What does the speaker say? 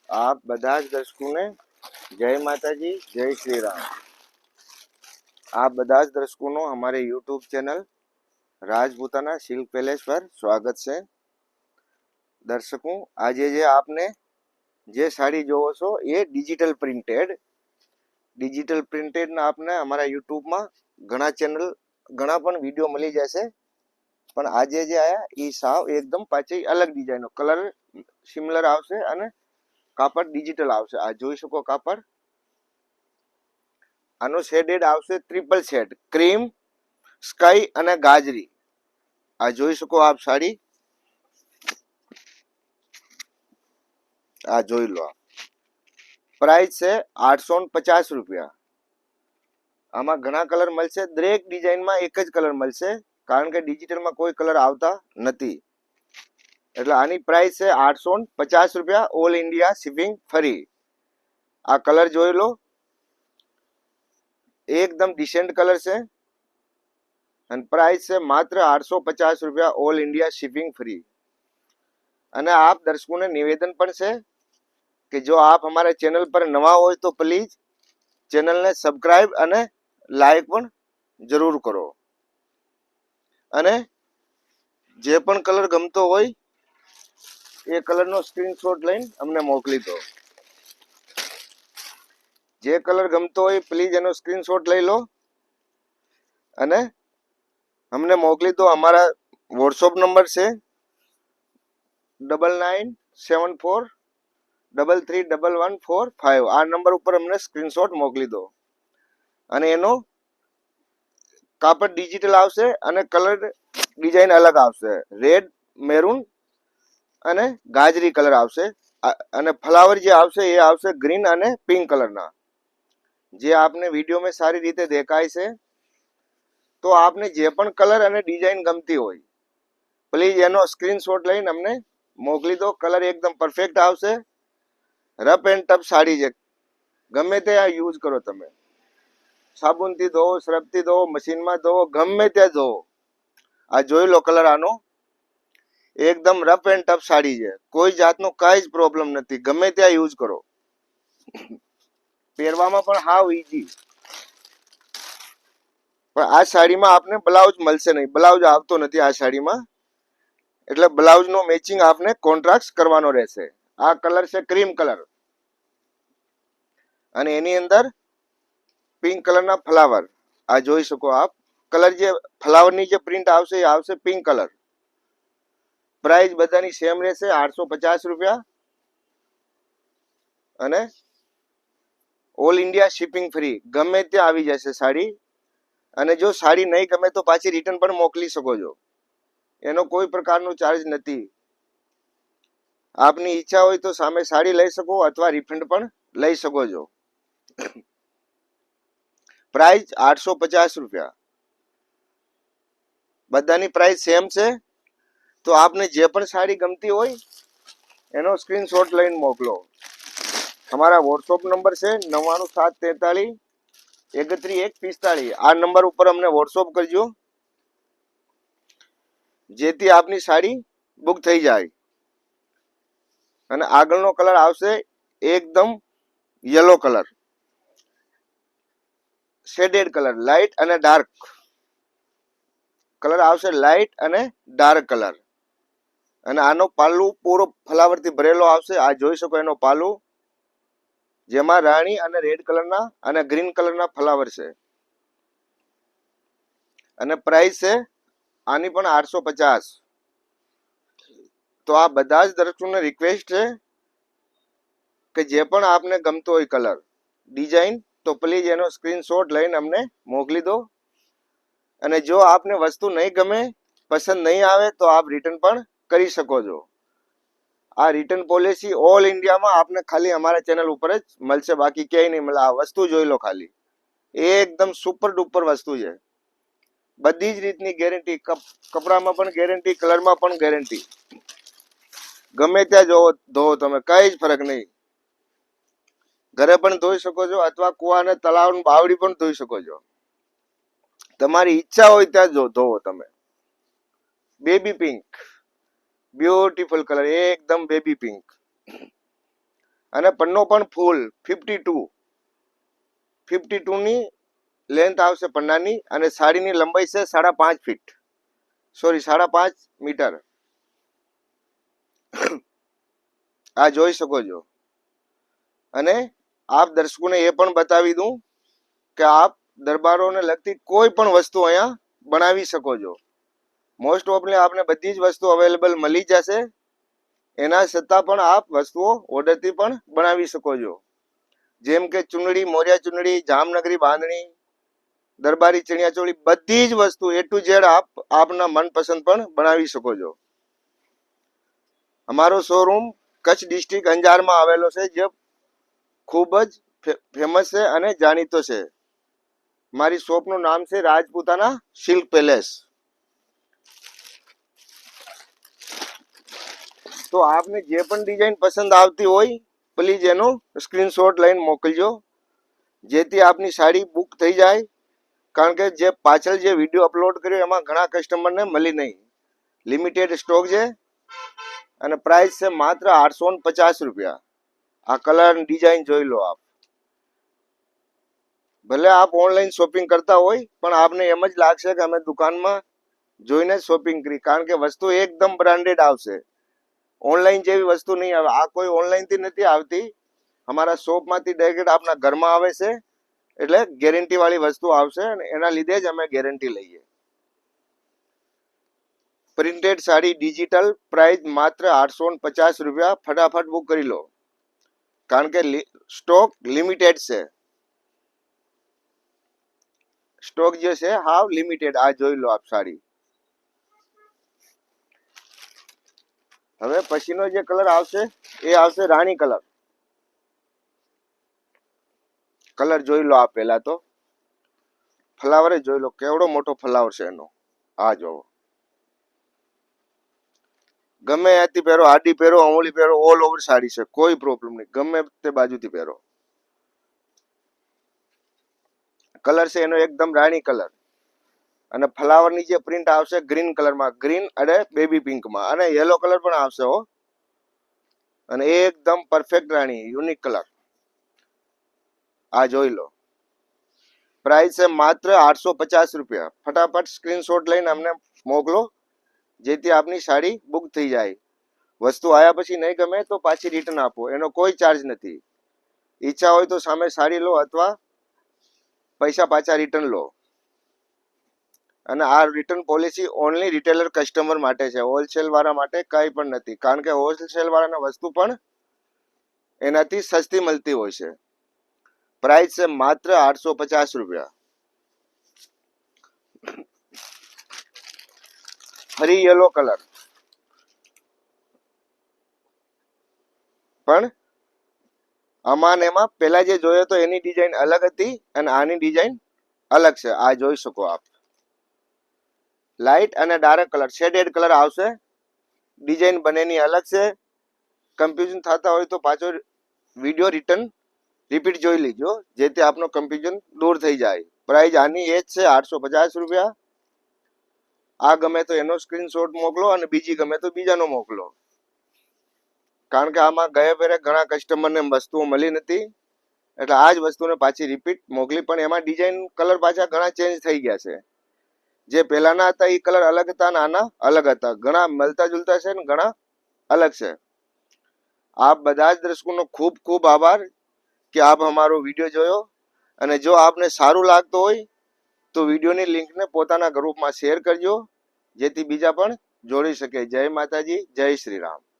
આપ બધા જ દર્શકોને જય માતાજી, જય શ્રી રામ। आप બધા જ દર્શકોનો हमारे YouTube channel Rajputana silk palace પર સ્વાગત છે। દર્શકો, આજે જે આપને જે સાડી જોવો છો એ ડિજિટલ પ્રિન્ટેડ આપને અમારા યુટ્યુબમાં ઘણા ચેનલ ઘણા પણ વિડીયો મળી જશે, પણ આજે જે આયા એ સાવ એકદમ પાછી અલગ ડિઝાઇનનો કલર સિમિલર આવશે અને કાપડ ડિજિટલ આવશે। આ જોઈ શકો કાપડ, આનો શેડેડ આવશે ટ્રિપલ શેડ, ક્રીમ, સ્કાય અને ગાજરી। આ જોઈ શકો આપ સાડી, આ જોઈ લો। પ્રાઇસ છે 850 રૂપિયા। આમાં ઘણા કલર મળશે, દરેક ડિઝાઇનમાં એક જ કલર મળશે, કારણ કે ડિજિટલમાં કોઈ કલર આવતા નથી, એટલે આની પ્રાઇસ છે 850 રૂપિયા, ઓલ ઇન્ડિયા શિપિંગ ફ્રી। આ કલર જોઈ લો, એકદમ ડિસેન્ટ કલર છે અને પ્રાઇસ છે માત્ર 850 રૂપિયા, ઓલ ઇન્ડિયા શિપિંગ ફ્રી। અને આપ દર્શકોને નિવેદન પણ છે કે જો આપ हमारे ચેનલ પર નવા હોય તો પ્લીઝ ચેનલને સબસ્ક્રાઇબ અને લાઈક પણ જરૂર કરો, અને જે પણ કલર ગમતો હોય એ કલરનો સ્ક્રીનશોટ લઈને અમને મોકલી દો। જે કલર ગમતો હોય પ્લીઝ એનો સ્ક્રીનશોટ લઈ લો અને અમને મોકલી દો। અમારા વોટ્સઅપ નંબર છે 9974331145। આ નંબર ઉપર અમને સ્ક્રીનશોટ મોકલી દો અને એનો કાપડ ડિજિટલ આવશે અને કલર ડિઝાઇન અલગ આવશે, રેડ, મેરૂન અને ગાજરી કલર આવશે, અને ફ્લાવર જે આવશે એ આવશે ગ્રીન અને પિંક કલરના। જે આપને વિડીયોમાં સારી રીતે દેખાય છે, તો આપને જે પણ કલર અને ડિઝાઇન ગમતી હોય પ્લીઝ એનો સ્ક્રીનશોટ લઈને અમને મોકલી દો। કલર એકદમ પરફેક્ટ આવશે, રફ એન્ડ ટફ સાડી છે, ગમે તે આ યુઝ કરો તમે, સાબુનથી ધોવો, સરફથી ધોવો, મશીનમાં ધોવો, ગમે ત્યાં ધોવો। આ જોઈ લો કલર આનો, એકદમ રફ એન્ડ ટફ સાડી છે, કોઈ જાતનો કાંઈ જ પ્રોબ્લેમ નથી, ગમે ત્યાં યુઝ કરો, પહેરવામાં પણ હાવ ઈઝી। પણ આ સાડીમાં આપને બ્લાઉઝ મળશે નહીં, બ્લાઉઝ આવતો નથી આ સાડીમાં, એટલે બ્લાઉઝનો મેચિંગ આપને કોન્ટ્રાસ્ટ કરવાનો રહેશે। આ કલર છે ક્રીમ કલર અને એની અંદર પિંક કલરના ફ્લાવર, આ જોઈ શકો આપ, કલર જે ફ્લાવરની જે પ્રિન્ટ આવશે એ આવશે પિંક કલર। પ્રાઇસ બધાની સેમ રહેશે 850 રૂપિયા અને ઓલ ઇન્ડિયા શિપિંગ ફ્રી, ગમે ત્યાં આવી જશે સાડી। અને જો સાડી નહીં ગમે તો પાછી રિટર્ન પણ મોકલી શકો છો, એનો કોઈ પ્રકારનો ચાર્જ નથી। આપની ઈચ્છા હોય તો સામે સાડી લઈ શકો અથવા રિફંડ પણ લઈ શકો છો। પ્રાઇસ 850 રૂપિયા, બધાની પ્રાઇસ સેમ છે। તો આપને જે પણ સાડી ગમતી હોય એનો સ્ક્રીનશોટ લઈને મોકલો। हमारा व्हाट्सएप नंबर છે 9974313145। આ નંબર ઉપર અમને व्हाट्सएप કરજો, જેથી આપની સાડી બુક થઈ જાય। અને આગળનો કલર આવશે એકદમ yellow colour, shaded colour, light અને ડાર્ક કલર આવશે, લાઇટ અને ડાર્ક કલર। અને આનો પાલ્લુ પૂરો ફ્લાવરથી ભરેલો આવશે, આ જોઈ શકો એનો પાલ્લુ, જેમાં રાણી અને રેડ કલરના અને ગ્રીન કલરના ફ્લાવર છે। અને પ્રાઇસ છે આની પણ 850। તો આ બધા જ દર્શકોને રિક્વેસ્ટ છે કે જે પણ આપને ગમતો હોય કલર, ડિઝાઇન, તો પ્લીઝ એનો સ્ક્રીનશોટ લઈને અમને મોકલી દો। અને જો આપને વસ્તુ નહીં ગમે, પસંદ નહીં આવે તો આપ રિટર્ન પણ કરી શકો છો। આ રિટર્ન પોલિસી ઓલ ઇન્ડિયામાં આપને ખાલી અમારા ચેનલ ઉપર જ મળશે, બાકી ક્યાંય નહીં મળે। આ વસ્તુ જોઈ લો ખાલી, એકદમ સુપર ડુપર વસ્તુ છે, બધી જ રીતની ગેરંટી, કપડામાં પણ ગેરંટી, કલરમાં પણ ગેરંટી, ગમે ત્યાં ધોવો તમે, કઈ જ ફરક નહીં। ઘરે પણ ધોઈ શકો છો અથવા કુવા અને તળાવ બાવડી પણ ધોઈ શકો છો, તમારી ઈચ્છા હોય ત્યાં ધોવો તમે। બેબી પિંક, બ્યુટીફુલ કલર, એકદમ બેબી પિંક, અને પન્નો પણ ફૂલ 52 ની લેન્થ આવશે પન્નાની, અને સાડીની લંબાઈ છે 5.5 ફીટ, સોરી 5.5 મીટર. આ જોઈ શકો છો. અને આપ દર્શકોને એ પણ બતાવી દઉં કે આપ દરબારોને લગતી કોઈ પણ વસ્તુ અહીંયા બનાવી શકો છો. મોસ્ટ ઓફલી આપને બધી જ વસ્તુ અવેલેબલ મળી જશે. એના છતાં પણ આપ વસ્તુઓ ઓર્ડરથી પણ બનાવી શકો છો. જેમ કે ચુંદડી, મોરિયા ચુંદડી, જામનગરી બાંધણી, દરબારી ચણિયાચોળી, બધી જ વસ્તુ A to Z આપ આપના મનપસંદ પણ બનાવી શકો છો. અમારો શોરૂમ કચ્છ ડિસ્ટ્રિક્ટ અંજારમાં આવેલો છે, જે ખૂબ જ ફેમસ છે અને જાણીતો છે. મારી શોપનું નામ છે રાજપૂતાના સિલ્ક પેલેસ. તો આપને જે પણ ડિઝાઇન પસંદ આવતી હોય પ્લીઝ એનો સ્ક્રીનશોટ લઈને મોકલજો, જેથી આપની સાડી બુક થઈ જાય. કારણ કે જે પાછળ જે વિડીયો અપલોડ કર્યો એમાં ઘણા કસ્ટમરને મળી નહીં. લિમિટેડ સ્ટોક છે અને પ્રાઇસ છે માત્ર 850 રૂપિયા. આ કલર ડિઝાઇન જોઈ લો આપ. ભલે આપ ઓનલાઈન શોપિંગ કરતા હોય પણ આપને એમ જ લાગશે કે અમે દુકાનમાં જોઈને શોપિંગ કરી, કારણ કે વસ્તુ એકદમ બ્રાન્ડેડ આવશે. ઓનલાઈન જેવી વસ્તુ નહીં આવે. આ કોઈ ઓનલાઈનથી નથી આવતી, અમારા શોપમાંથી ડાયરેક્ટ આપના ઘરમાં આવે છે. એટલે ગેરંટી વાળી વસ્તુ આવશે અને એના લીધે જ અમે ગેરંટી લઈએ. પ્રિન્ટેડ સાડી ડિજિટલ પ્રાઇસ માત્ર 850 રૂપિયા. ફટાફટ બુક કરી લો, કારણ કે સ્ટોક લિમિટેડ છે. સ્ટોક જે છે હાવ લિમિટેડ. આ જોઈ લો આપ સાડી. હવે પછીનો જે કલર આવશે એ આવશે રાણી કલર. કલર જોઈ લો આપ. પહેલા તો ફ્લાવર જોઈ લો, કેવડો મોટો ફ્લાવર છે એનો. આ જોવો, ગમે ત્યાંથી પહેરો, આડી પહેરો, અમૂલી પહેરો, ઓલ ઓવર સાડી છે, કોઈ પ્રોબ્લેમ નહીં. ગમે તે બાજુથી પહેરો. કલર છે એનો એકદમ રાણી કલર, અને ફ્લાવરની જે પ્રિન્ટ આવશે ગ્રીન કલરમાં, ગ્રીન અને બેબી પિંકમાં, અને યલો કલર પણ આવશે હો. અને એકદમ પરફેક્ટ રાણી, યુનિક કલર. આ જોઈ લો. પ્રાઇસ છે માત્ર 850 રૂપિયા. ફટાફટ સ્ક્રીનશોટ લઈને અમને મોકલો, જેથી આપની સાડી બુક થઈ જાય. વસ્તુ આવ્યા પછી નહીં ગમે તો પાછી રિટર્ન આપો, એનો કોઈ ચાર્જ નથી. ઈચ્છા હોય તો સામે સાડી લો અથવા પૈસા પાછા રિટર્ન લો. અને આ return policy only retailer customer માટે છે, હોલસેલ વાળા માટે કંઈ પણ નથી. કારણ કે હોલસેલ વાળાને વસ્તુ પણ એનાથી સસ્તી મળતી હોય છે. પ્રાઇસ છે માત્ર 850 રૂપિયા. ફરી યલો કલર, પણ આમાં ને એમાં પહેલા જે જોયો તો એની ડિઝાઇન અલગ હતી અને આની ડિઝાઇન અલગ છે. આ જોઈ શકો આપ. લાઇટ અને ડાર્ક કલર, શેડેડ કલર આવશે. ડિઝાઇન બંનેની અલગ છે. કન્ફ્યુઝન થતા હોય તો પાછો વિડીયો રિપીટ જોઈ લીજો, જેથી આપનો કન્ફ્યુઝન દૂર થઈ જાય. પ્રાઇસ આની એ જ છે 850 રૂપિયા. આ ગમે તો એનો સ્ક્રીનશોટ મોકલો અને બીજી ગમે તો બીજાનો મોકલો. કારણ કે આમાં ગયા ફેરે ઘણા કસ્ટમરને વસ્તુઓ મળી નથી, એટલે આ જ વસ્તુને પાછી રિપીટ મોકલી. પણ એમાં ડિઝાઇન કલર પાછા ઘણા ચેન્જ થઈ ગયા છે. જે પહેલાના હતા એ કલર અલગ હતા અને આના અલગ હતા. ઘણા મળતા જુલતા છે ને ઘણા અલગ છે. આપ બધા જ દર્શકોનો ખૂબ ખૂબ આભાર કે આપ અમારો વિડીયો જોયો. અને જો આપને સારું લાગતું હોય તો વિડીયોની લિંકને પોતાના ગ્રુપમાં શેર કરજો, જેથી બીજા પણ જોડી શકે. જય માતાજી, જય શ્રી રામ.